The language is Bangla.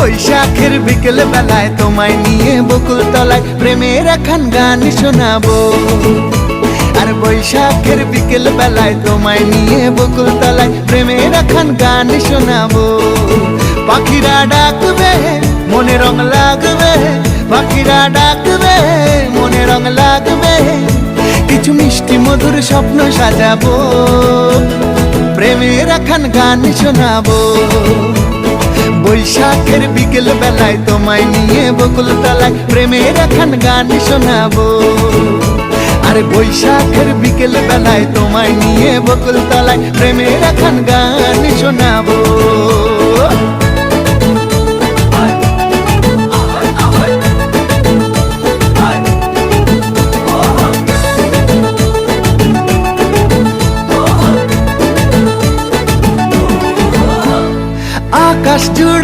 বৈশাখের বিকেল বেলায় তোমায় নিয়ে বকুল তলায় প্রেমের একখান গান শোনাবো। আর বৈশাখের বিকেল বেলায় তোমায় নিয়ে বকুল তলায় প্রেমের একখান গান শোনাবো। পাখিরা ডাকবে মনে রং লাগবে, পাখিরা ডাকবে মনে রং লাগবে, কিছু মিষ্টি মধুর স্বপ্ন সাজাবো, প্রেমের একখান গান শোনাবো। বৈশাখের বিকেল বেলায় তোমায় নিয়ে বকুল তলায় প্রেমের একখান গান শোনাবো। আর বৈশাখের বিকেল বেলায় তোমায় নিয়ে বকুল তলায় প্রেমের একখান গান শোনাবো।